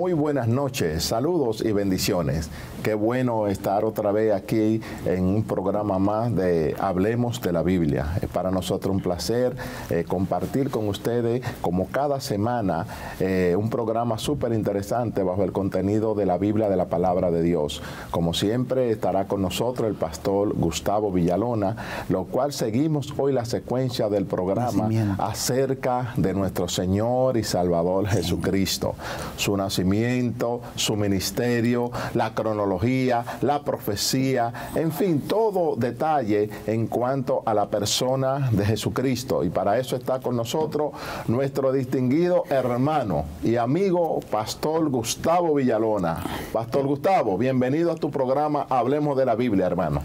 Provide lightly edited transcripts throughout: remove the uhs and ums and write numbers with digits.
Muy buenas noches, saludos y bendiciones. Qué bueno estar otra vez aquí en un programa más de Hablemos de la Biblia. Es para nosotros un placer compartir con ustedes, como cada semana, un programa súper interesante bajo el contenido de la Biblia, de la Palabra de Dios. Como siempre, estará con nosotros el pastor Gustavo Villalona, lo cual seguimos hoy la secuencia del programa acerca de nuestro Señor y Salvador Jesucristo. Su nacimiento, su ministerio, la cronología, la profecía, en fin, todo detalle en cuanto a la persona de Jesucristo. Y para eso está con nosotros nuestro distinguido hermano y amigo, Pastor Gustavo Villalona. Pastor Gustavo, bienvenido a tu programa Hablemos de la Biblia, hermano.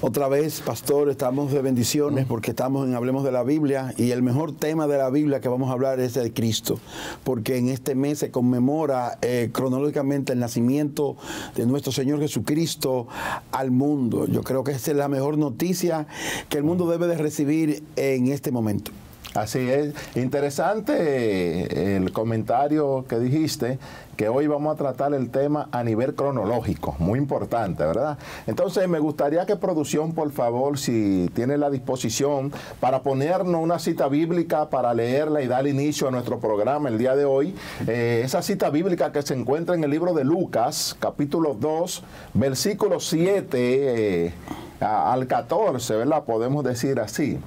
Otra vez, pastor, estamos de bendiciones porque estamos en Hablemos de la Biblia y el mejor tema de la Biblia que vamos a hablar es de Cristo, porque en este mes se conmemora cronológicamente el nacimiento de nuestro Señor Jesucristo al mundo. Yo creo que esa es la mejor noticia que el mundo debe de recibir en este momento. Así es. Interesante el comentario que dijiste, que hoy vamos a tratar el tema a nivel cronológico, muy importante, ¿verdad? Entonces me gustaría que producción, por favor, si tiene la disposición, para ponernos una cita bíblica para leerla y dar inicio a nuestro programa el día de hoy. Esa cita bíblica que se encuentra en el libro de Lucas, capítulo 2, versículo 7 al 14, ¿verdad? Podemos decir así.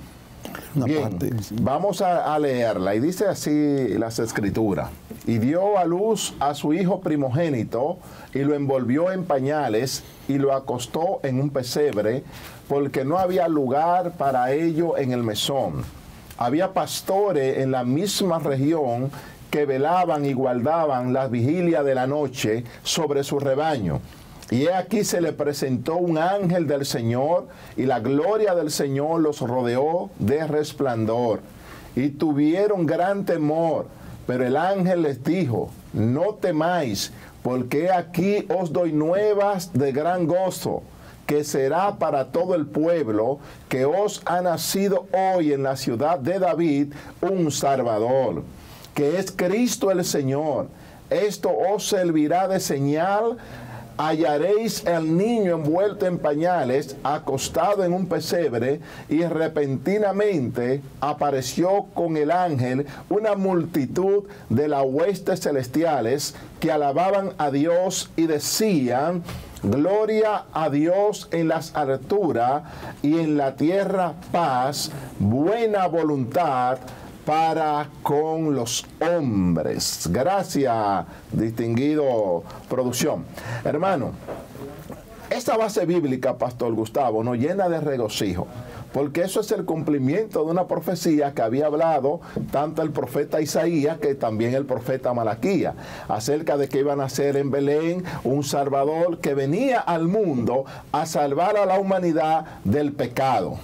Bien, vamos a leerla y dice así las escrituras: y dio a luz a su hijo primogénito y lo envolvió en pañales y lo acostó en un pesebre porque no había lugar para ello en el mesón. Había pastores en la misma región que velaban y guardaban la vigilia de la noche sobre su rebaño. Y he aquí se le presentó un ángel del Señor, y la gloria del Señor los rodeó de resplandor. Y tuvieron gran temor, pero el ángel les dijo: no temáis, porque he aquí os doy nuevas de gran gozo, que será para todo el pueblo, que os ha nacido hoy en la ciudad de David un Salvador, que es Cristo el Señor. Esto os servirá de señal: hallaréis el niño envuelto en pañales, acostado en un pesebre. Y repentinamente apareció con el ángel una multitud de las huestes celestiales que alababan a Dios y decían: gloria a Dios en las alturas y en la tierra paz, buena voluntad para con los hombres. Gracias, distinguido producción. Hermano, esta base bíblica, Pastor Gustavo, nos llena de regocijo, porque eso es el cumplimiento de una profecía que había hablado tanto el profeta Isaías que también el profeta Malaquías, acerca de que iba a nacer en Belén un Salvador que venía al mundo a salvar a la humanidad del pecado.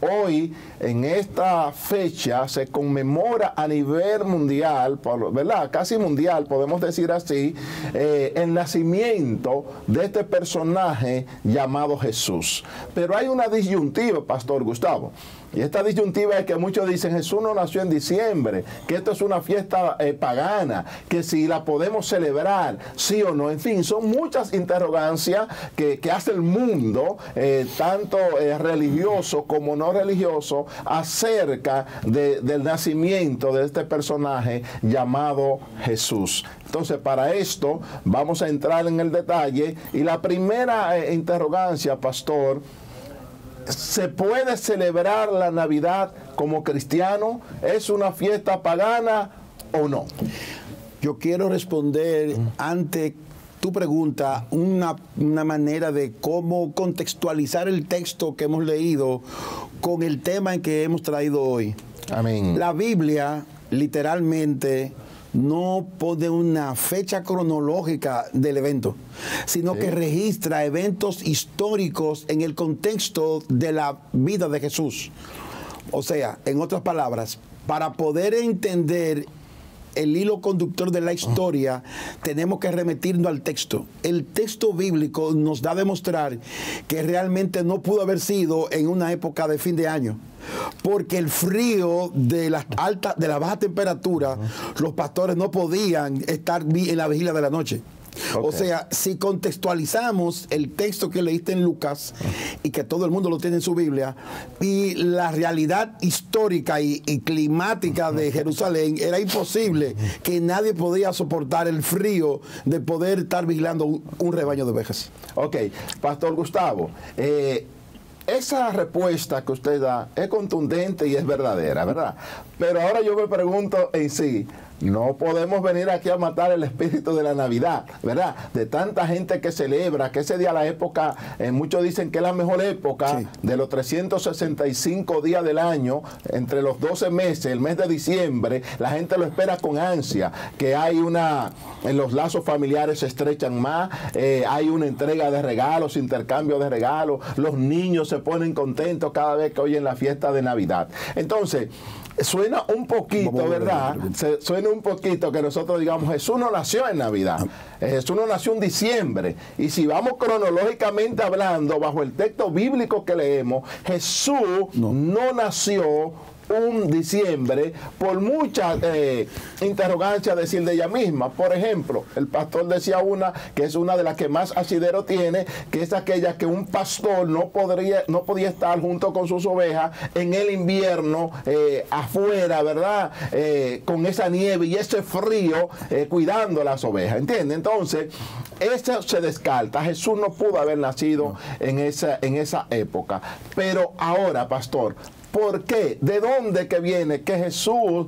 Hoy, en esta fecha, se conmemora a nivel mundial, ¿verdad? Casi mundial, podemos decir así, el nacimiento de este personaje llamado Jesús. Pero hay una disyuntiva, Pastor Gustavo. Y esta disyuntiva es que muchos dicen: Jesús no nació en diciembre, que esto es una fiesta pagana, que si la podemos celebrar, sí o no. En fin, son muchas interrogancias que hace el mundo, tanto religioso como no religioso, acerca del nacimiento de este personaje llamado Jesús. Entonces, para esto vamos a entrar en el detalle. Y la primera interrogancia, pastor: ¿se puede celebrar la Navidad como cristiano? ¿Es una fiesta pagana o no? Yo quiero responder ante tu pregunta una manera de cómo contextualizar el texto que hemos leído con el tema en que hemos traído hoy. Amén. La Biblia literalmente no pone una fecha cronológica del evento, sino que registra eventos históricos en el contexto de la vida de Jesús. O sea, en otras palabras, para poder entender el hilo conductor de la historia, tenemos que remitirnos al texto. El texto bíblico nos da a demostrar que realmente no pudo haber sido en una época de fin de año, porque el frío de la baja temperatura, los pastores no podían estar en la vigilia de la noche. Okay. O sea, si contextualizamos el texto que leíste en Lucas y que todo el mundo lo tiene en su Biblia, y la realidad histórica y climática de Jerusalén, era imposible que nadie podía soportar el frío de poder estar vigilando un rebaño de ovejas. Ok, Pastor Gustavo, esa respuesta que usted da es contundente y es verdadera, ¿verdad? Pero ahora yo me pregunto en sí, no podemos venir aquí a matar el espíritu de la Navidad, ¿verdad? De tanta gente que celebra, que ese día la época, muchos dicen que es la mejor época, sí, de los 365 días del año, entre los 12 meses, el mes de diciembre, la gente lo espera con ansia, que hay en los lazos familiares se estrechan más, hay una entrega de regalos, intercambio de regalos, los niños se ponen contentos cada vez que oyen la fiesta de Navidad. Entonces, suena un poquito, ¿verdad? Suena un poquito que nosotros digamos, Jesús no nació en Navidad, Jesús no nació en diciembre. Y si vamos cronológicamente hablando, bajo el texto bíblico que leemos, Jesús no nació un diciembre, por muchas interrogancias decir de ella misma. Por ejemplo, el pastor decía una que es una de las que más asidero tiene, que es aquella que un pastor no podía estar junto con sus ovejas en el invierno, afuera, ¿verdad? Con esa nieve y ese frío, cuidando las ovejas, ¿entiende? Entonces, eso se descarta. Jesús no pudo haber nacido en esa época. Pero ahora, pastor, ¿por qué? ¿De dónde que viene que Jesús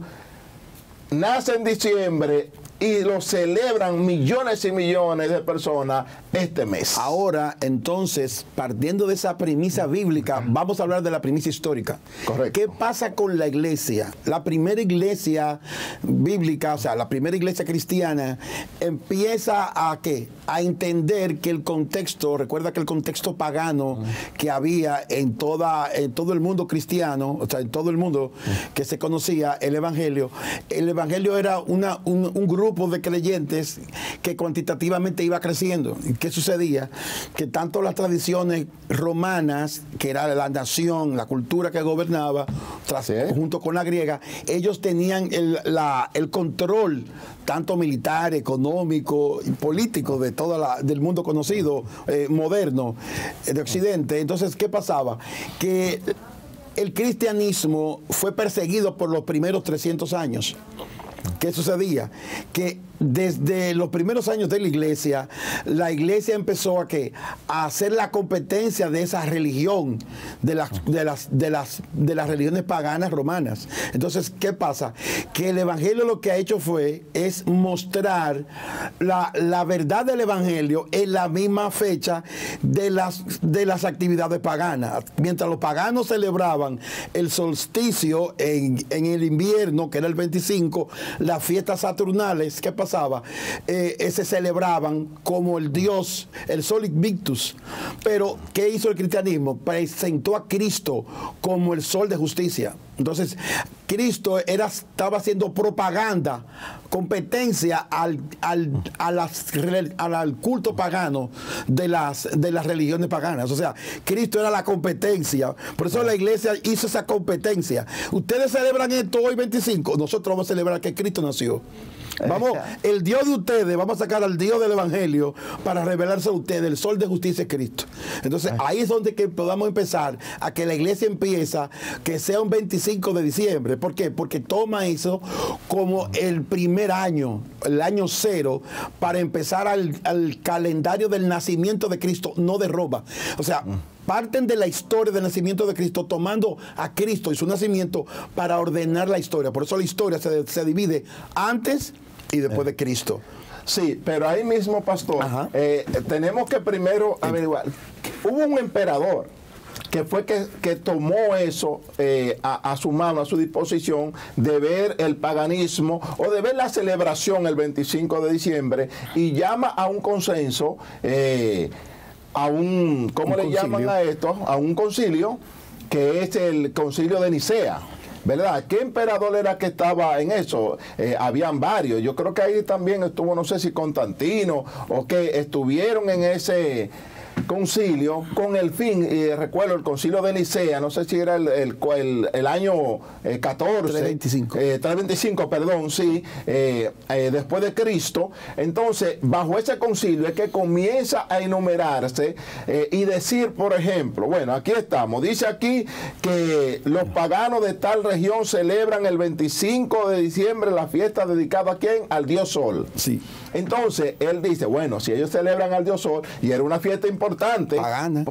nace en diciembre y lo celebran millones y millones de personas este mes? Ahora, entonces, partiendo de esa premisa bíblica, vamos a hablar de la premisa histórica. Correcto. ¿Qué pasa con la iglesia? La primera iglesia bíblica, o sea, la primera iglesia cristiana, empieza a ¿qué? A entender que el contexto, recuerda que el contexto pagano que había en todo el mundo cristiano, o sea, en todo el mundo que se conocía el evangelio era un grupo de creyentes que cuantitativamente iba creciendo. ¿Qué sucedía? Que tanto las tradiciones romanas, que era la nación, la cultura que gobernaba, junto con la griega, ellos tenían el control tanto militar, económico y político de del mundo conocido, moderno, de Occidente. Entonces, ¿qué pasaba? Que el cristianismo fue perseguido por los primeros 300 años. ¿Qué sucedía? Que desde los primeros años de la iglesia empezó a hacer la competencia de esa religión, de las religiones paganas romanas. Entonces, ¿qué pasa? Que el evangelio lo que ha hecho es mostrar la verdad del evangelio en la misma fecha de las actividades paganas. Mientras los paganos celebraban el solsticio en el invierno, que era el 25, las fiestas saturnales, ¿qué pasaba? Se celebraban como el dios, el Sol Invictus. Pero, ¿qué hizo el cristianismo? Presentó a Cristo como el sol de justicia. Entonces, Cristo estaba haciendo propaganda, competencia al culto pagano de las religiones paganas. O sea, Cristo era la competencia. Por eso la iglesia hizo esa competencia. Ustedes celebran esto hoy 25, nosotros vamos a celebrar que Cristo nació. Vamos, el Dios de ustedes, vamos a sacar al Dios del Evangelio para revelarse a ustedes, el sol de justicia es Cristo. Entonces, ahí es donde que podamos empezar a que la iglesia empieza, que sea un 25 de diciembre. ¿Por qué? Porque toma eso como el primer año, el año cero, para empezar al calendario del nacimiento de Cristo, no de Roma. O sea, parten de la historia del nacimiento de Cristo, tomando a Cristo y su nacimiento para ordenar la historia. Por eso la historia se divide antes y después de Cristo. Sí, pero ahí mismo, pastor, tenemos que primero averiguar. Hubo un emperador que fue que tomó eso a su mano, a su disposición, de ver el paganismo o de ver la celebración el 25 de diciembre y llama a un consenso, ¿cómo le llaman a esto? A un concilio, que es el concilio de Nicea. ¿verdad? ¿Qué emperador era que estaba en eso? Habían varios. Yo creo que ahí también estuvo, no sé si Constantino, o que estuvieron en ese concilio con el fin, recuerdo el concilio de Nicea, no sé si era el año 14, 325, perdón, sí, después de Cristo. Entonces, bajo ese concilio es que comienza a enumerarse y decir, por ejemplo, bueno, aquí estamos, dice aquí que los paganos de tal región celebran el 25 de diciembre la fiesta dedicada a ¿quién? Al dios Sol. Sí. Entonces, él dice, bueno, si ellos celebran al dios Sol, y era una fiesta importante,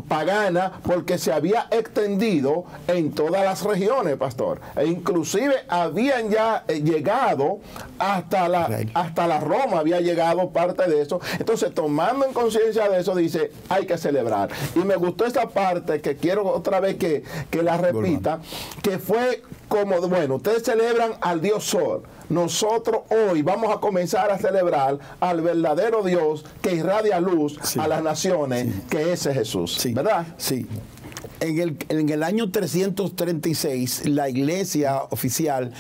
pagana, porque se había extendido en todas las regiones, pastor, e inclusive habían ya llegado hasta la Roma, había llegado parte de eso. Entonces, tomando en conciencia de eso, dice, hay que celebrar. Y me gustó esa parte, que quiero otra vez que la repita, que fue como, bueno, ustedes celebran al dios Sol, nosotros hoy vamos a comenzar a celebrar al verdadero Dios que irradia luz a las naciones, que ese es Jesús, ¿verdad? Sí. En el año 336, la iglesia oficial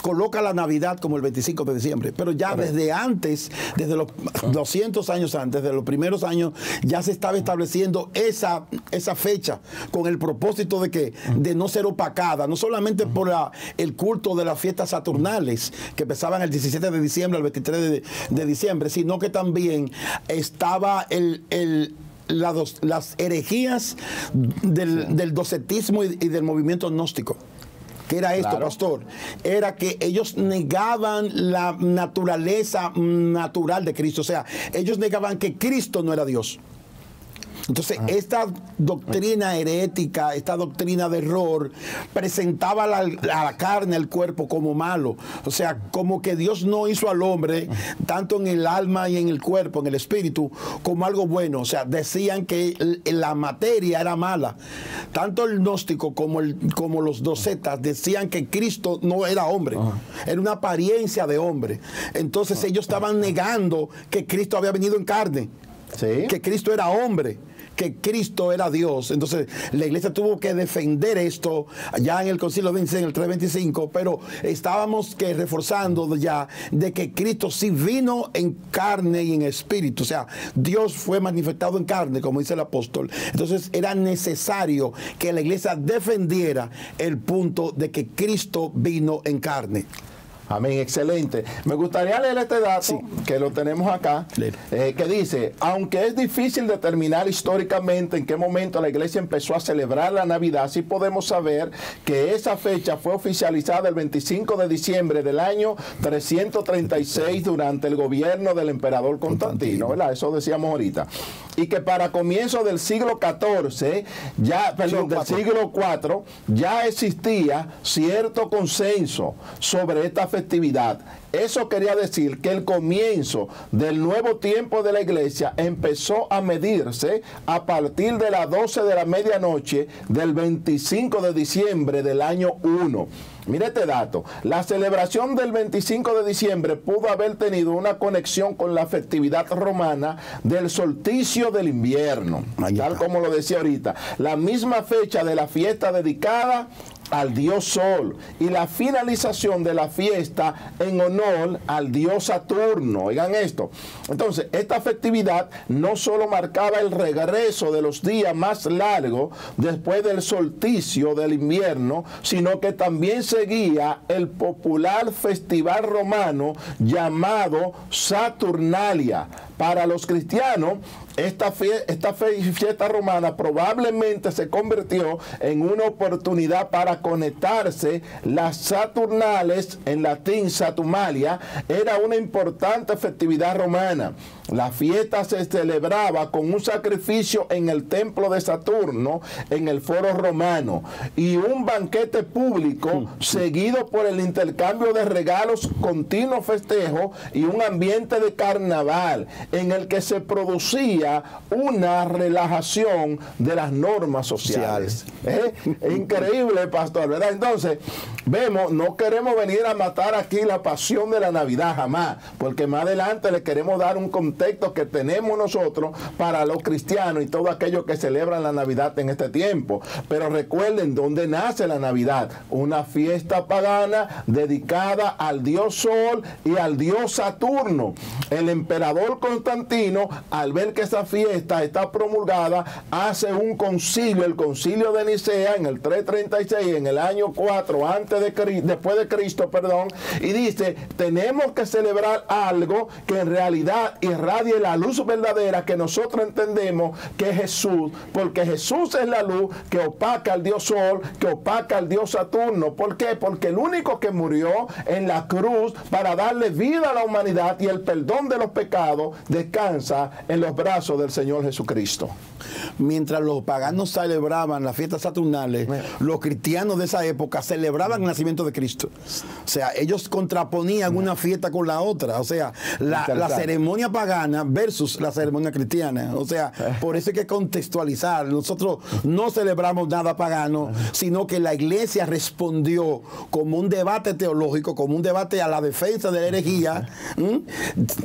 coloca la Navidad como el 25 de diciembre, pero ya desde antes, desde los 200 años antes, de los primeros años, ya se estaba estableciendo esa fecha con el propósito de que de no ser opacada, no solamente por el culto de las fiestas saturnales que empezaban el 17 de diciembre al 23 de diciembre, sino que también estaba las herejías del docetismo y del movimiento gnóstico. ¿Qué era esto, pastor? Era que ellos negaban la naturaleza natural de Cristo. O sea, ellos negaban que Cristo no era Dios. Entonces, esta doctrina herética, esta doctrina de error, presentaba a la carne, al cuerpo, como malo. O sea, como que Dios no hizo al hombre, tanto en el alma y en el cuerpo, en el espíritu, como algo bueno. O sea, decían que la materia era mala. Tanto el gnóstico como los docetas decían que Cristo no era hombre. Era una apariencia de hombre. Entonces, ellos estaban negando que Cristo había venido en carne. ¿Sí? Que Cristo era hombre, que Cristo era Dios. Entonces la iglesia tuvo que defender esto ya en el concilio de Nicea, en el 325, pero estábamos reforzando ya de que Cristo sí vino en carne y en espíritu. O sea, Dios fue manifestado en carne, como dice el apóstol. Entonces era necesario que la iglesia defendiera el punto de que Cristo vino en carne. Amén, excelente. Me gustaría leer este dato, que lo tenemos acá, que dice, aunque es difícil determinar históricamente en qué momento la iglesia empezó a celebrar la Navidad, sí podemos saber que esa fecha fue oficializada el 25 de diciembre del año 336 durante el gobierno del emperador Constantino, ¿verdad? Eso decíamos ahorita. Y que para comienzos del siglo XIV, del siglo IV, ya existía cierto consenso sobre esta festividad. Eso quería decir que el comienzo del nuevo tiempo de la iglesia empezó a medirse a partir de las 12 de la medianoche del 25 de diciembre del año 1. Mire este dato, la celebración del 25 de diciembre pudo haber tenido una conexión con la festividad romana del solsticio del invierno, tal como lo decía ahorita, la misma fecha de la fiesta dedicada al dios Sol y la finalización de la fiesta en honor al dios Saturno. Oigan esto. Entonces, esta festividad no solo marcaba el regreso de los días más largos después del solsticio del invierno, sino que también seguía el popular festival romano llamado Saturnalia. Para los cristianos, esta fiesta romana probablemente se convirtió en una oportunidad para conectarse. Las Saturnales, en latín Saturnalia, era una importante festividad romana. La fiesta se celebraba con un sacrificio en el templo de Saturno, en el foro romano, y un banquete público seguido por el intercambio de regalos, continuo festejo y un ambiente de carnaval en el que se producía había una relajación de las normas sociales. Increíble, pastor, ¿verdad? Entonces, vemos, no queremos venir a matar aquí la pasión de la Navidad, jamás, porque más adelante le queremos dar un contexto que tenemos nosotros para los cristianos y todos aquellos que celebran la Navidad en este tiempo. Pero recuerden dónde nace la Navidad, una fiesta pagana dedicada al dios Sol y al dios Saturno. El emperador Constantino, al ver que esa fiesta está promulgada, hace un concilio, el concilio de Nicea, en el 336, en el año 4 después de Cristo, perdón, y dice, tenemos que celebrar algo que en realidad irradie la luz verdadera que nosotros entendemos que es Jesús, porque Jesús es la luz que opaca al dios Sol, que opaca al dios Saturno. ¿Por qué? Porque el único que murió en la cruz para darle vida a la humanidad y el perdón de los pecados descansa en los brazos del Señor Jesucristo. Mientras los paganos celebraban las fiestas saturnales, los cristianos de esa época celebraban el nacimiento de Cristo. O sea, ellos contraponían una fiesta con la otra. O sea, la ceremonia pagana versus la ceremonia cristiana. O sea, por eso hay que contextualizar. Nosotros no celebramos nada pagano, sino que la iglesia respondió como un debate teológico, como un debate a la defensa de la herejía.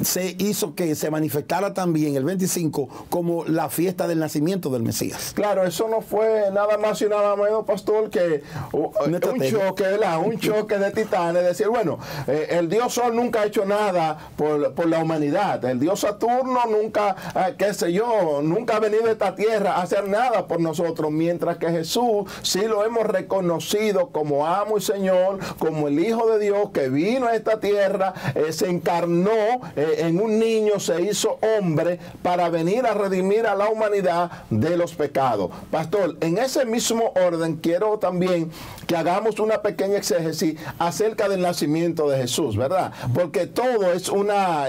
Se hizo que se manifestara también el 25 como la fiesta del nacimiento del Mesías. Claro, eso no fue nada más y nada menos, pastor, que un choque de titanes. Decir, bueno, el dios Sol nunca ha hecho nada por la humanidad. El dios Saturno nunca, qué sé yo, nunca ha venido a esta tierra a hacer nada por nosotros, mientras que Jesús sí lo hemos reconocido como amo y Señor, como el Hijo de Dios que vino a esta tierra, se encarnó en un niño, se hizo hombre para venir a redimir a la humanidad de los pecados. Pastor, en ese mismo orden quiero también que hagamos una pequeña exégesis acerca del nacimiento de Jesús, ¿verdad? Porque todo es una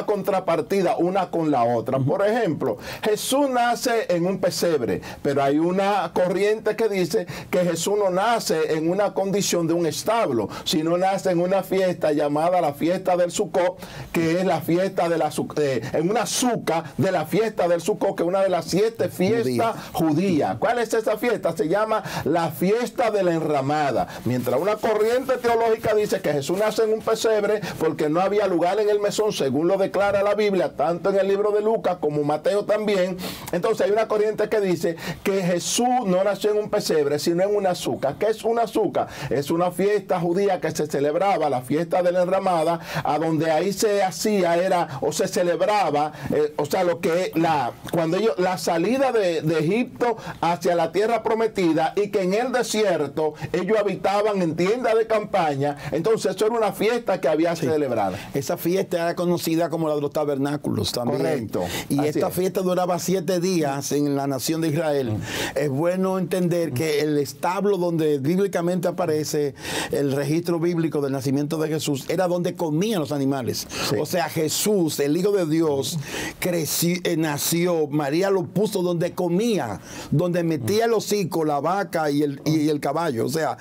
contrapartida una con la otra. Por ejemplo, Jesús nace en un pesebre, pero hay una corriente que dice que Jesús no nace en una condición de un establo, sino nace en una fiesta llamada la fiesta del Sucot, que es la fiesta de en una suca de la fiesta del Sucot, que es una de las 7 fiestas judías. ¿Cuál es esa fiesta? Se llama la fiesta de la enramada. Mientras una corriente teológica dice que Jesús nace en un pesebre porque no había lugar en el mesón, según lo declara la Biblia, tanto en el libro de Lucas como Mateo también. Entonces hay una corriente que dice que Jesús no nació en un pesebre, sino en una suca. ¿Qué es una suca? Es una fiesta judía que se celebraba, la fiesta de la enramada, a donde ahí se hacía, se celebraba, cuando la salida de Egipto hacia la tierra prometida, y que en el desierto ellos habitaban en tiendas de campaña. Entonces eso era una fiesta que había celebrada. Esa fiesta era conocida como la de los tabernáculos también. Correcto. Y esta fiesta duraba 7 días en la nación de Israel. Es bueno entender que el establo donde bíblicamente aparece el registro bíblico del nacimiento de Jesús era donde comían los animales. Sí. O sea, Jesús, el Hijo de Dios, nació, María lo puso donde comía, donde metía el hocico, la vaca y el caballo. O sea,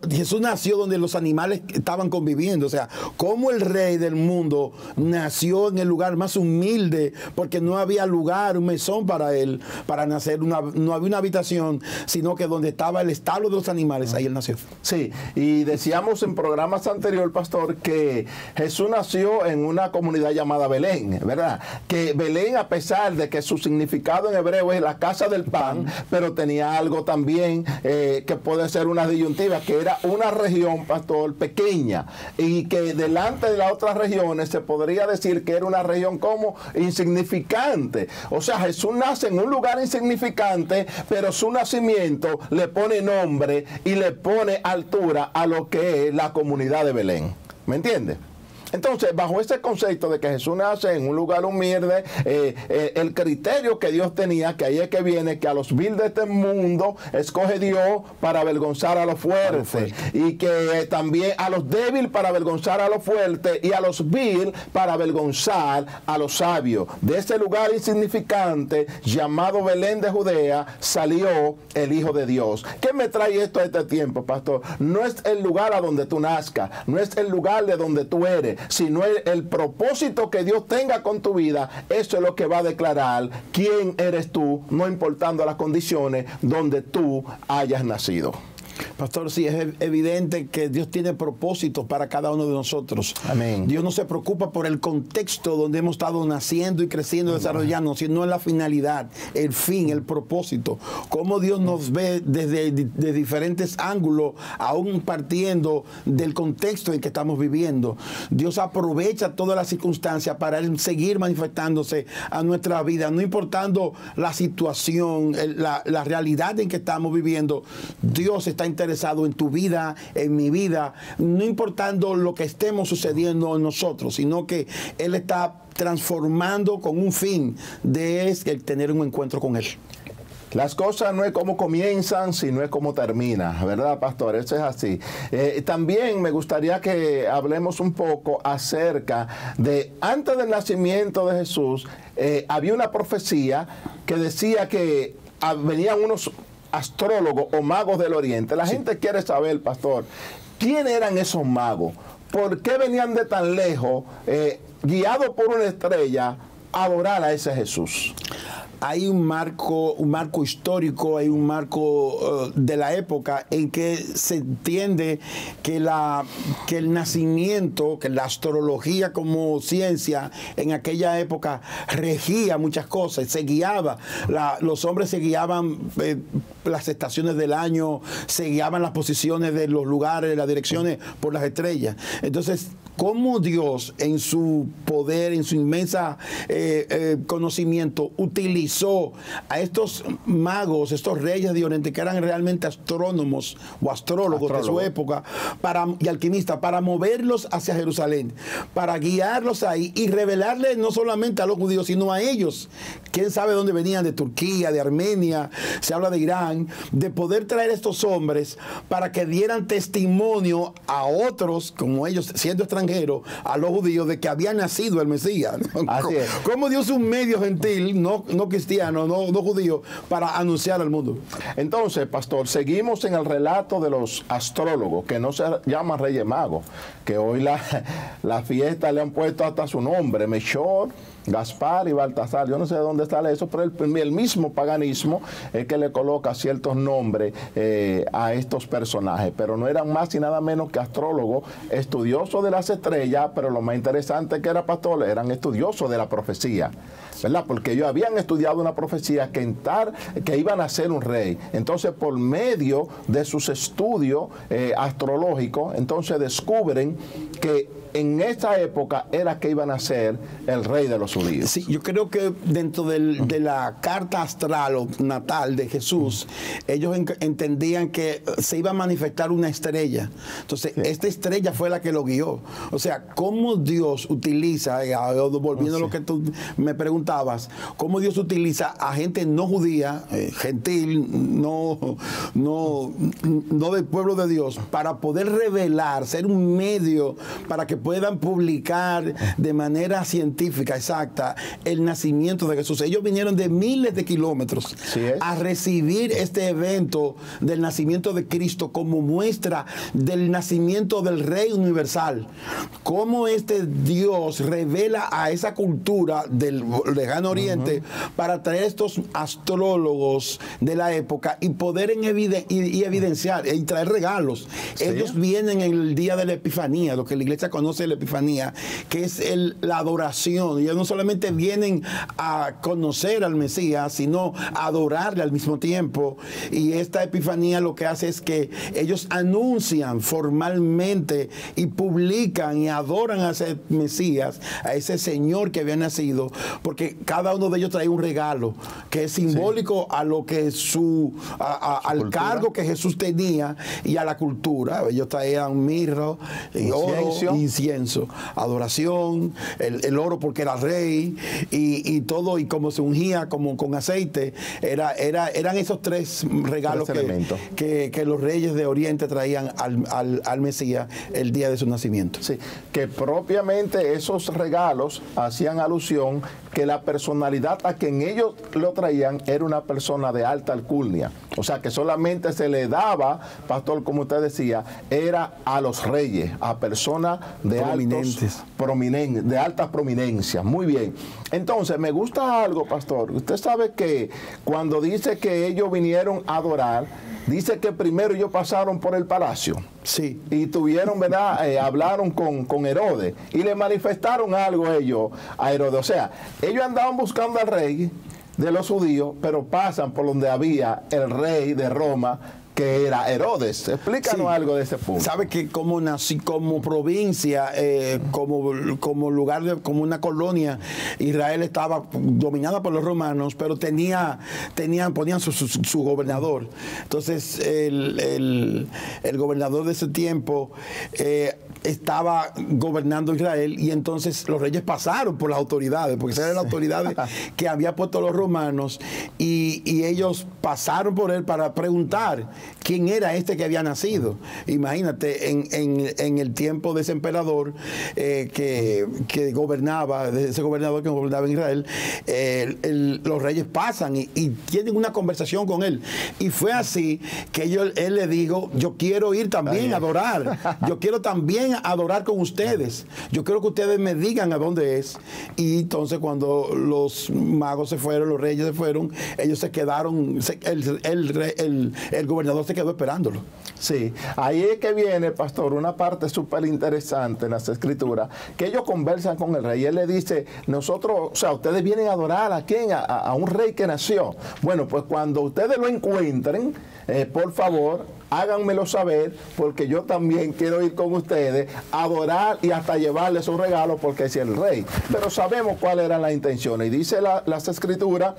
Jesús nació donde los animales estaban conviviendo. O sea, como el rey del mundo nació en el lugar más humilde, porque no había lugar, un mesón para él, para nacer, no había una habitación, sino que donde estaba el establo de los animales, ahí él nació. Sí, y decíamos en programas anteriores, pastor, que Jesús nació en una comunidad llamada Belén, ¿verdad? Que Belén, a pesar de que su significado en hebreo es la casa del pan, pero tenía algo también que puede ser una disyuntiva, que era una región, pastor, pequeña, y que delante de las otras regiones se podría decir que era una región como insignificante. O sea, Jesús nace en un lugar insignificante, pero su nacimiento le pone nombre y le pone altura a lo que es la comunidad de Belén. ¿Me entiende? Entonces, bajo ese concepto de que Jesús nace en un lugar humilde, el criterio que Dios tenía, que ahí es que viene, que a los vil de este mundo escoge Dios para avergonzar a los fuertes, y que también a los débiles para avergonzar a los fuertes, y a los vil para avergonzar a los sabios. De ese lugar insignificante llamado Belén de Judea salió el Hijo de Dios. ¿Qué me trae esto a este tiempo, pastor? No es el lugar a donde tú nazcas, no es el lugar de donde tú eres, sino el propósito que Dios tenga con tu vida. Eso es lo que va a declarar quién eres tú, no importando las condiciones donde tú hayas nacido. Pastor, sí, es evidente que Dios tiene propósitos para cada uno de nosotros. Amén. Dios no se preocupa por el contexto donde hemos estado naciendo y creciendo, desarrollando, sino en la finalidad, el fin, el propósito. Cómo Dios nos ve desde diferentes ángulos, aún partiendo del contexto en que estamos viviendo. Dios aprovecha todas las circunstancias para seguir manifestándose a nuestra vida, no importando la situación, la realidad en que estamos viviendo. Dios está interesado en tu vida, en mi vida, no importando lo que estemos sucediendo en nosotros, sino que Él está transformando con un fin de el tener un encuentro con Él. Las cosas no es como comienzan, sino es como terminan, ¿verdad, pastor? Eso es así. También me gustaría que hablemos un poco acerca de, antes del nacimiento de Jesús, había una profecía que decía que venían unos astrólogos o magos del oriente. La gente quiere saber, pastor, ¿quiénes eran esos magos? ¿Por qué venían de tan lejos, guiados por una estrella, a adorar a ese Jesús? Hay un marco histórico, hay un marco de la época en que se entiende que el nacimiento, que la astrología como ciencia en aquella época regía muchas cosas, se guiaba. Los hombres se guiaban las estaciones del año, se guiaban las posiciones de los lugares, las direcciones por las estrellas. Entonces, cómo Dios en su poder, en su inmensa conocimiento, utilizó a estos magos, estos reyes de Oriente, que eran realmente astrónomos o astrólogos de su época, y alquimistas, para moverlos hacia Jerusalén, para guiarlos ahí y revelarles no solamente a los judíos, sino a ellos. Quién sabe dónde venían, de Turquía, de Armenia, se habla de Irán, de poder traer a estos hombres para que dieran testimonio a otros, como ellos, siendo extranjeros, a los judíos, de que había nacido el Mesías. Así es. ¿Cómo Dios un medio gentil, no cristiano, no judío, para anunciar al mundo? Entonces, pastor, seguimos en el relato de los astrólogos, que no se llaman Reyes Magos, que hoy la fiesta le han puesto hasta su nombre, Melchor, Gaspar y Baltasar. Yo no sé de dónde sale eso, pero el mismo paganismo es que le coloca ciertos nombres a estos personajes, pero no eran más y nada menos que astrólogos, estudiosos de las estrellas, pero lo más interesante que era, pastor, eran estudiosos de la profecía, ¿verdad? Porque ellos habían estudiado una profecía que iban a ser un rey. Entonces, por medio de sus estudios astrológicos, entonces descubren que en esa época era que iban a ser el rey de los judíos. Sí, yo creo que dentro de la carta astral o natal de Jesús, ellos entendían que se iba a manifestar una estrella. Entonces, esta estrella fue la que lo guió. O sea, cómo Dios utiliza, volviendo a lo que tú me preguntabas, cómo Dios utiliza a gente no judía, gentil, no del pueblo de Dios, para poder revelar, ser un medio para que puedan publicar de manera científica, exacta, el nacimiento de Jesús. Ellos vinieron de miles de kilómetros a recibir este evento del nacimiento de Cristo como muestra del nacimiento del Rey universal. Cómo este Dios revela a esa cultura del lejano oriente para traer estos astrólogos de la época y poder evidenciar y traer regalos. Ellos vienen en el día de la Epifanía, lo que la iglesia conoce la Epifanía, que es la adoración. Ellos no solamente vienen a conocer al Mesías, sino a adorarle al mismo tiempo. Y esta Epifanía lo que hace es que ellos anuncian formalmente y publican y adoran a ese Mesías, a ese Señor que había nacido, porque cada uno de ellos trae un regalo que es simbólico a lo que al cargo que Jesús tenía y a la cultura. Ellos traían mirra y oro, incienso, adoración, el oro porque era rey y todo, y como se ungía como con aceite, eran esos tres regalos que los reyes de Oriente traían al Mesías el día de su nacimiento. Sí, que propiamente esos regalos hacían alusión que la personalidad a quien ellos lo traían era una persona de alta alcurnia, O sea, que solamente se le daba, pastor, como usted decía, era a los reyes, a personas de de altas prominencias. Muy bien. Entonces, me gusta algo, pastor. Usted sabe que cuando dice que ellos vinieron a adorar, dice que primero ellos pasaron por el palacio. Sí. Y tuvieron, ¿verdad? Hablaron con Herodes y le manifestaron algo ellos a Herodes. O sea, ellos andaban buscando al rey de los judíos, pero pasan por donde había el rey de Roma, que era Herodes. Explícanos algo de ese punto. Sabe que como nací, como provincia, como lugar, como una colonia, Israel estaba dominada por los romanos, pero ponían su gobernador. Entonces, el gobernador de ese tiempo estaba gobernando Israel, y entonces los reyes pasaron por las autoridades, porque esas eran las autoridades que había puesto los romanos, y ellos pasaron por él para preguntar quién era este que había nacido. Imagínate, en el tiempo de ese emperador que gobernaba, de ese gobernador que gobernaba en Israel, los reyes pasan y tienen una conversación con él. Y fue así que él le dijo: yo quiero ir también a adorar, yo quiero también adorar con ustedes, yo quiero que ustedes me digan a dónde es. Y entonces, cuando los magos se fueron, los reyes se fueron, ellos se quedaron, el gobernador se quedó esperándolo. Sí, ahí es que viene, pastor, una parte súper interesante en las escrituras, que ellos conversan con el rey y él le dice: nosotros, o sea, ustedes vienen a adorar ¿a quién? A un rey que nació. Bueno, pues cuando ustedes lo encuentren, por favor, háganmelo saber, porque yo también quiero ir con ustedes a adorar y hasta llevarles un regalo, porque es el rey. Pero sabemos cuáles eran las intenciones. Y dice las escrituras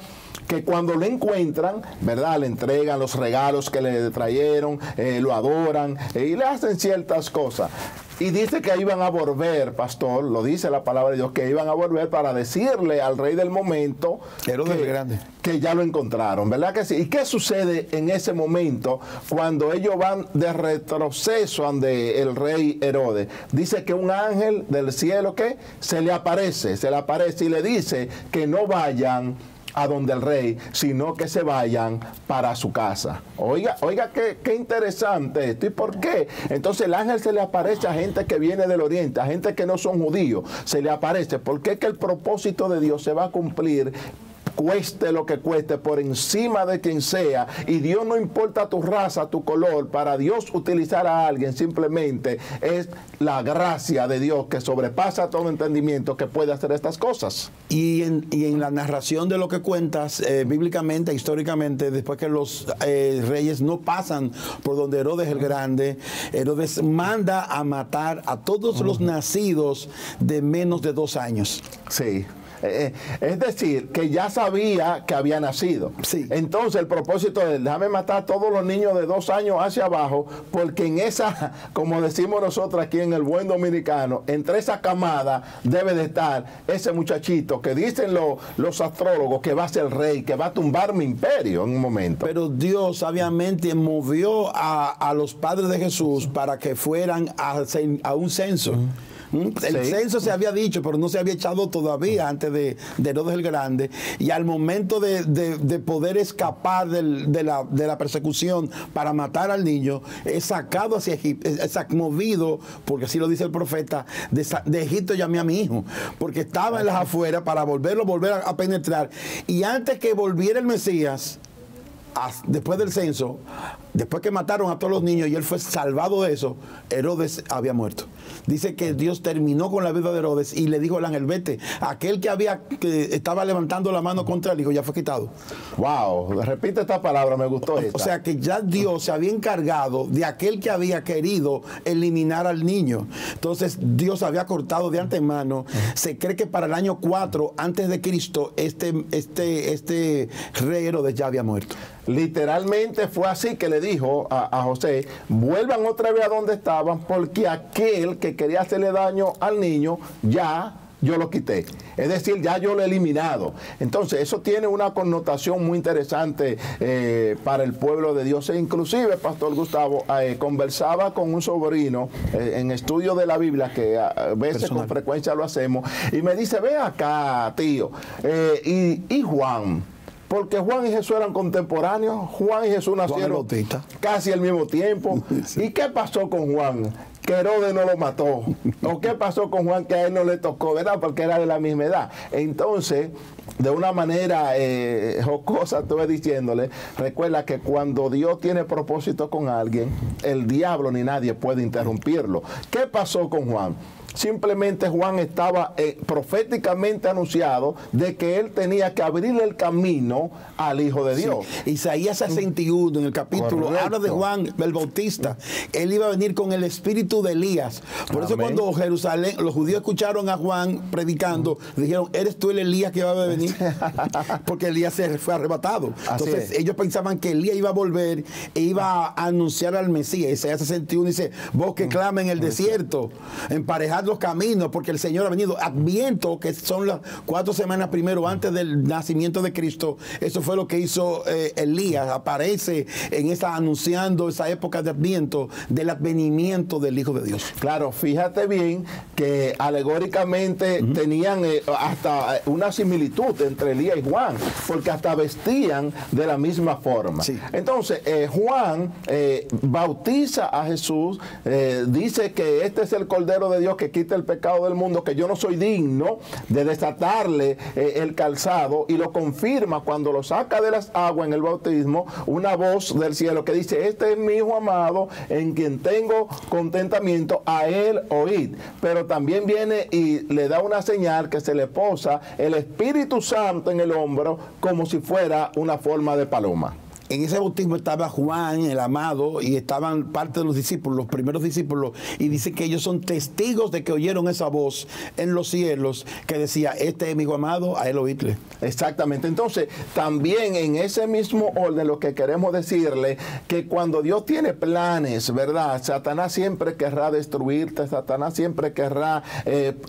que cuando lo encuentran, ¿verdad?, le entregan los regalos que le trajeron, lo adoran y le hacen ciertas cosas. Y dice que iban a volver, pastor, lo dice la palabra de Dios, que iban a volver para decirle al rey del momento que ya lo encontraron, ¿verdad que sí? ¿Y qué sucede en ese momento cuando ellos van de retroceso ante el rey Herodes? Dice que un ángel del cielo que se le aparece y le dice que no vayan a donde el rey, sino que se vayan para su casa. Oiga qué interesante esto. ¿Y por qué? Entonces el ángel se le aparece a gente que viene del oriente, a gente que no son judíos, se le aparece porque es que el propósito de Dios se va a cumplir, cueste lo que cueste, por encima de quien sea. Y Dios no importa tu raza, tu color. Para Dios utilizar a alguien simplemente es la gracia de Dios que sobrepasa todo entendimiento, que puede hacer estas cosas. Y en la narración de lo que cuentas, bíblicamente, históricamente, después que los reyes no pasan por donde Herodes el Grande, Herodes manda a matar a todos los nacidos de menos de 2 años. Sí. Es decir, que ya sabía que había nacido. Sí. Entonces el propósito de déjame matar a todos los niños de 2 años hacia abajo, porque en esa, como decimos nosotros aquí en el buen dominicano, entre esa camada debe de estar ese muchachito que dicen los astrólogos que va a ser el rey, que va a tumbar mi imperio en un momento. Pero Dios sabiamente movió a los padres de Jesús para que fueran a un censo. El censo se había dicho, pero no se había echado todavía antes de Herodes el Grande. Y al momento de poder escapar de la persecución para matar al niño, es sacado hacia Egipto, es movido, porque así lo dice el profeta, de Egipto llamé a mi hijo, porque estaba en las afueras para volver a penetrar. Y antes que volviera el Mesías, después del censo, después que mataron a todos los niños y él fue salvado de eso, Herodes había muerto. Dice que Dios terminó con la vida de Herodes y le dijo al ángel: vete, aquel que estaba levantando la mano contra el hijo ya fue quitado. Wow, repite esta palabra, me gustó esta. O sea que ya Dios se había encargado de aquel que había querido eliminar al niño. Entonces Dios había cortado de antemano. Se cree que para el año 4 antes de Cristo este rey Herodes ya había muerto. Literalmente fue así que le dijo a José: vuelvan otra vez a donde estaban, porque aquel que quería hacerle daño al niño ya yo lo quité. Es decir, ya yo lo he eliminado. Entonces, eso tiene una connotación muy interesante para el pueblo de Dios. E inclusive, Pastor Gustavo, conversaba con un sobrino en estudio de la Biblia, que a veces con frecuencia lo hacemos, y me dice: ve acá, tío, y Juan. porque Juan y Jesús eran contemporáneos. Juan y Jesús nacieron casi al mismo tiempo. Sí. ¿Y qué pasó con Juan? Que Herodes no lo mató. ¿O qué pasó con Juan que a él no le tocó, verdad? Porque era de la misma edad. Entonces, de una manera jocosa, estuve diciéndole, recuerda que cuando Dios tiene propósito con alguien, el diablo ni nadie puede interrumpirlo. ¿Qué pasó con Juan? Simplemente Juan estaba proféticamente anunciado de que él tenía que abrirle el camino al Hijo de Dios. Sí. Isaías 61 en el capítulo habla de Juan el Bautista. Él iba a venir con el espíritu de Elías. Por eso cuando Jerusalén, los judíos escucharon a Juan predicando, dijeron, ¿eres tú el Elías que va a venir? Porque Elías se fue arrebatado. Entonces ellos pensaban que Elías iba a volver e iba a anunciar al Mesías. Isaías 61 dice, vos que clama en el desierto, emparejad los caminos, porque el Señor ha venido. Adviento, que son las 4 semanas primero antes del nacimiento de Cristo, eso fue lo que hizo Elías, aparece en esa, anunciando esa época de Adviento, del advenimiento del Hijo de Dios. Claro, fíjate bien que alegóricamente tenían hasta una similitud entre Elías y Juan, porque hasta vestían de la misma forma. Sí. Entonces, Juan bautiza a Jesús, dice que este es el Cordero de Dios que quita el pecado del mundo, que yo no soy digno de desatarle el calzado, y lo confirma cuando lo saca de las aguas en el bautismo, una voz del cielo que dice, este es mi Hijo amado, en quien tengo contentamiento, a él oíd. Pero también viene y le da una señal que se le posa el Espíritu Santo en el hombro como si fuera una forma de paloma. En ese bautismo estaba Juan, el amado, y estaban parte de los discípulos, los primeros discípulos, y dice que ellos son testigos de que oyeron esa voz en los cielos que decía, este es mi Hijo amado, a él oídle. Exactamente. Entonces, también en ese mismo orden, lo que queremos decirle, que cuando Dios tiene planes, ¿verdad? Satanás siempre querrá destruirte, Satanás siempre querrá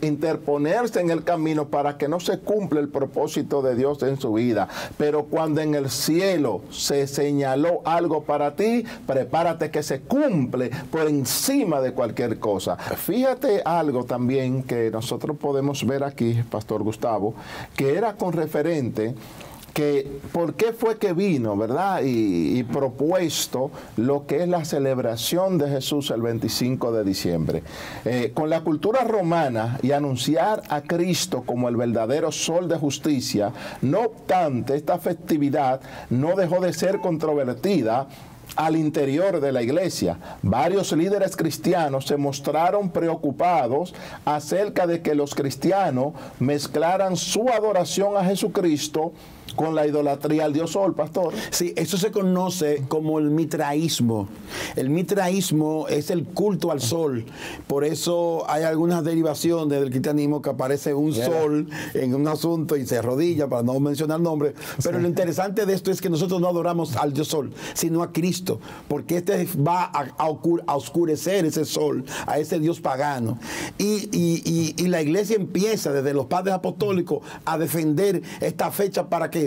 interponerse en el camino para que no se cumpla el propósito de Dios en su vida. Pero cuando en el cielo se señaló algo para ti, prepárate que se cumple por encima de cualquier cosa. Fíjate algo también que nosotros podemos ver aquí, Pastor Gustavo, que era con referente que por qué fue que vino, ¿verdad? Y propuesto lo que es la celebración de Jesús el 25 de diciembre. Con la cultura romana y anunciar a Cristo como el verdadero sol de justicia, no obstante, esta festividad no dejó de ser controvertida al interior de la iglesia. Varios líderes cristianos se mostraron preocupados acerca de que los cristianos mezclaran su adoración a Jesucristo con la idolatría al Dios Sol, pastor. Sí, eso se conoce como el mitraísmo. El mitraísmo es el culto al sol. Por eso hay algunas derivaciones del cristianismo que aparece un sol en un asunto y se arrodilla, para no mencionar nombres. Pero lo interesante de esto es que nosotros no adoramos al Dios Sol, sino a Cristo, porque este va a oscurecer ese sol, a ese Dios pagano. Y la iglesia empieza desde los padres apostólicos a defender esta fecha para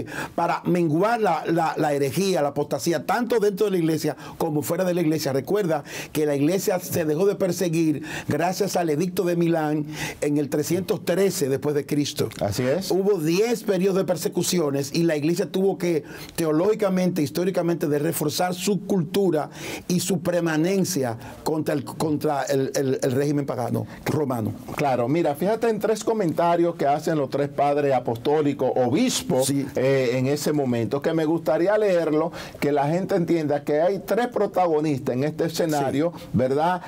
menguar la herejía, la apostasía, tanto dentro de la iglesia como fuera de la iglesia. Recuerda que la iglesia se dejó de perseguir gracias al edicto de Milán en el 313 después de Cristo. Así es. Hubo 10 periodos de persecuciones y la iglesia tuvo que teológicamente, históricamente, de reforzar su cultura y su permanencia contra el régimen pagano romano. Claro, mira, fíjate en 3 comentarios que hacen los 3 padres apostólicos, obispos, sí, en ese momento, que me gustaría leerlo, que la gente entienda que hay 3 protagonistas en este escenario, sí, ¿verdad?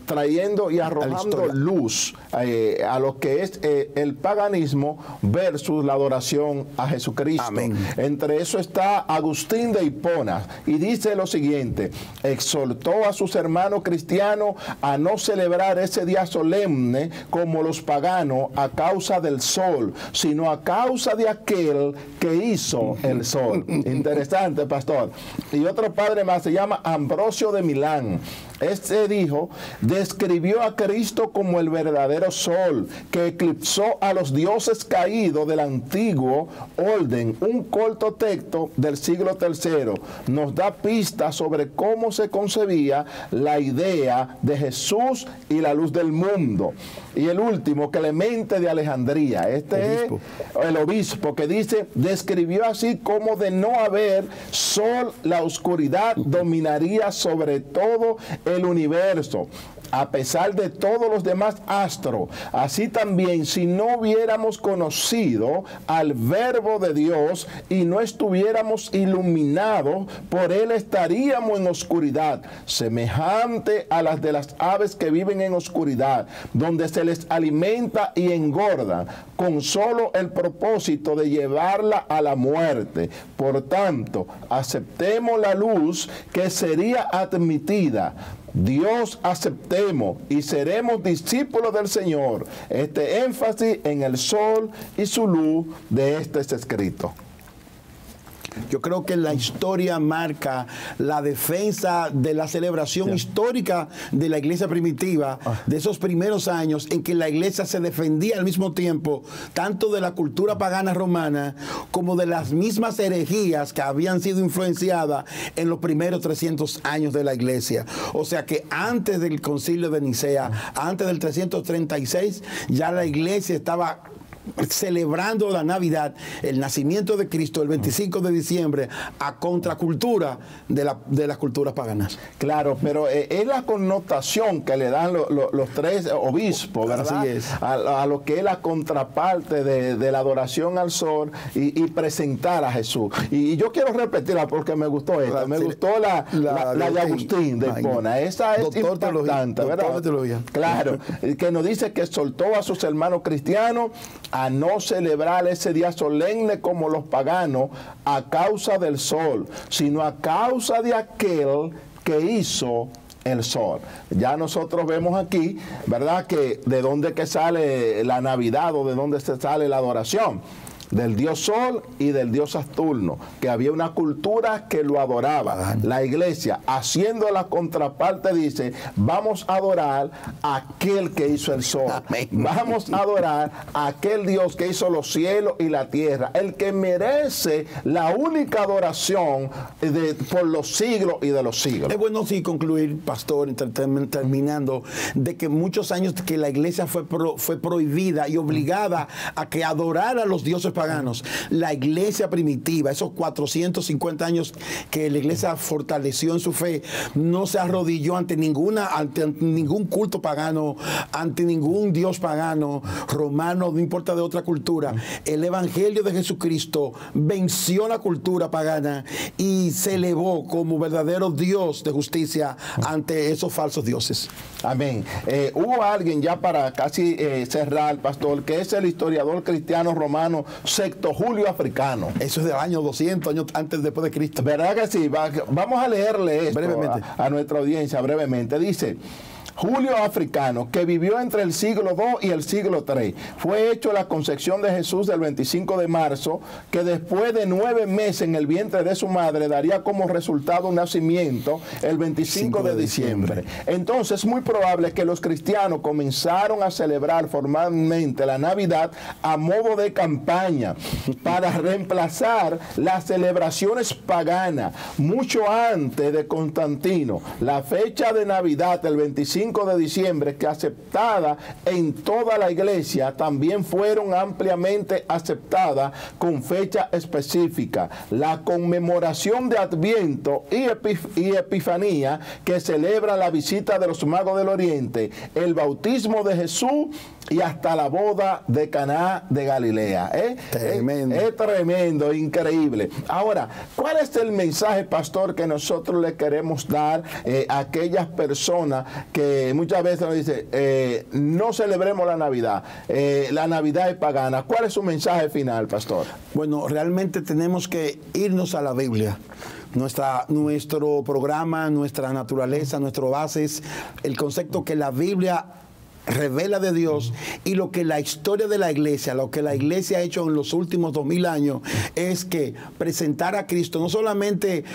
Trayendo y arrojando luz a lo que es el paganismo versus la adoración a Jesucristo. Amén. Entre eso está Agustín de Hipona, y dice lo siguiente: exhortó a sus hermanos cristianos a no celebrar ese día solemne como los paganos a causa del sol, sino a causa de aquel que hizo el sol. Interesante, pastor. Y otro padre más se llama Ambrosio de Milán. Este dijo, describió a Cristo como el verdadero sol que eclipsó a los dioses caídos del antiguo orden. Un corto texto del siglo III nos da pistas sobre cómo se concebía la idea de Jesús y la luz del mundo. Y el último, Clemente de Alejandría, este es el obispo, que dice, describió así como de no haber sol, la oscuridad dominaría sobre todo el universo, a pesar de todos los demás astros. Así también, si no hubiéramos conocido al Verbo de Dios y no estuviéramos iluminados por Él, estaríamos en oscuridad, semejante a las de las aves que viven en oscuridad, donde se les alimenta y engorda, con solo el propósito de llevarla a la muerte. Por tanto, aceptemos la luz que sería admitida. Dios aceptemos y seremos discípulos del Señor. Este énfasis en el sol y su luz de este es escrito. Yo creo que la historia marca la defensa de la celebración histórica de la iglesia primitiva, de esos primeros años en que la iglesia se defendía al mismo tiempo tanto de la cultura pagana romana como de las mismas herejías que habían sido influenciadas en los primeros 300 años de la iglesia. O sea que antes del concilio de Nicea, antes del 336, ya la iglesia estaba celebrando la Navidad, el nacimiento de Cristo, el 25 de diciembre, a contracultura de las culturas paganas. Claro, pero es la connotación que le dan los tres obispos, ¿verdad? Así es. A lo que es la contraparte de la adoración al sol y presentar a Jesús. Y yo quiero repetirla porque me gustó esta, me gustó la de Agustín de Hipona. Esa es importante, ¿verdad? Claro, que nos dice que soltó a sus hermanos cristianos a no celebrar ese día solemne como los paganos a causa del sol, sino a causa de aquel que hizo el sol. Ya nosotros vemos aquí, ¿verdad?, que de dónde que sale la Navidad o de dónde se sale la adoración. Del dios Sol y del dios Saturno, que había una cultura que lo adoraba. La iglesia, haciendo la contraparte, dice, vamos a adorar a aquel que hizo el sol. Amén. Vamos a adorar a aquel Dios que hizo los cielos y la tierra, el que merece la única adoración por los siglos y de los siglos. Es bueno sí concluir, pastor, terminando, de que muchos años que la iglesia fue prohibida y obligada a que adorara a los dioses paganos. La iglesia primitiva, esos 450 años que la iglesia fortaleció en su fe, no se arrodilló ante ningún culto pagano, ante ningún dios pagano, romano, no importa de otra cultura. El evangelio de Jesucristo venció la cultura pagana y se elevó como verdadero Dios de justicia ante esos falsos dioses. Amén. Hubo alguien, ya para casi cerrar, pastor, que es el historiador cristiano romano Sexto Julio Africano. Eso es del año 200 años antes después de Cristo. ¿Verdad que sí? Vamos a leerle esto brevemente a nuestra audiencia brevemente. Dice: Julio Africano, que vivió entre el siglo II y el siglo III, fue hecho la concepción de Jesús del 25 de marzo, que después de 9 meses en el vientre de su madre daría como resultado un nacimiento el 25 de diciembre. Entonces es muy probable que los cristianos comenzaron a celebrar formalmente la Navidad a modo de campaña para reemplazar las celebraciones paganas. Mucho antes de Constantino, la fecha de Navidad, el 25 de diciembre, que aceptada en toda la iglesia, también fueron ampliamente aceptadas con fecha específica. La conmemoración de Adviento y Epifanía, que celebra la visita de los magos del Oriente, el bautismo de Jesús y hasta la boda de Caná de Galilea. Tremendo. Es tremendo, increíble. Ahora, ¿cuál es el mensaje, pastor, que nosotros le queremos dar a aquellas personas que muchas veces nos dicen, no celebremos la Navidad es pagana? ¿Cuál es su mensaje final, pastor? Bueno, realmente tenemos que irnos a la Biblia. Nuestro programa, nuestra naturaleza, nuestro base es el concepto que la Biblia revela de Dios, y lo que la historia de la iglesia, lo que la iglesia ha hecho en los últimos 2000 años es que presentar a Cristo no solamente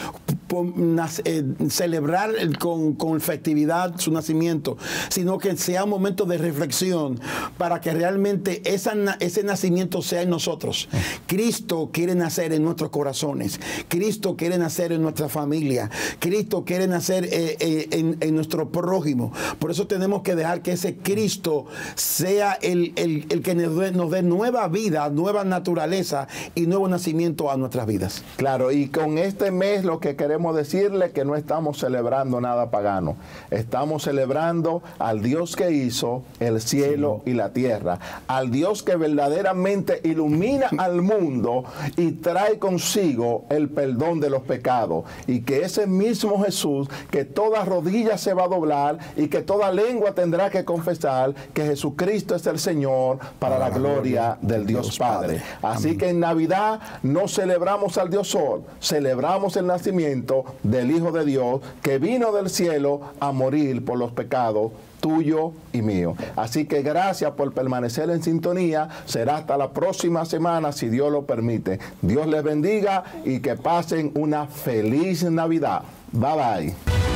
celebrar con festividad su nacimiento, sino que sea un momento de reflexión para que realmente ese nacimiento sea en nosotros. Cristo quiere nacer en nuestros corazones. Cristo quiere nacer en nuestra familia. Cristo quiere nacer en nuestro prójimo. Por eso tenemos que dejar que ese Cristo sea el que nos dé nueva vida, nueva naturaleza y nuevo nacimiento a nuestras vidas. Claro, y con este mes lo que queremos decirle que no estamos celebrando nada pagano. Estamos celebrando al Dios que hizo el cielo y la tierra, al Dios que verdaderamente ilumina al mundo y trae consigo el perdón de los pecados, y que ese mismo Jesús, que toda rodilla se va a doblar y que toda lengua tendrá que confesar que Jesucristo es el Señor, para la gloria del Dios Padre. Así que en Navidad no celebramos al Dios Sol, celebramos el nacimiento del Hijo de Dios, que vino del cielo a morir por los pecados tuyo y mío. Así que gracias por permanecer en sintonía. Será hasta la próxima semana, si Dios lo permite. Dios les bendiga y que pasen una feliz Navidad. Bye bye.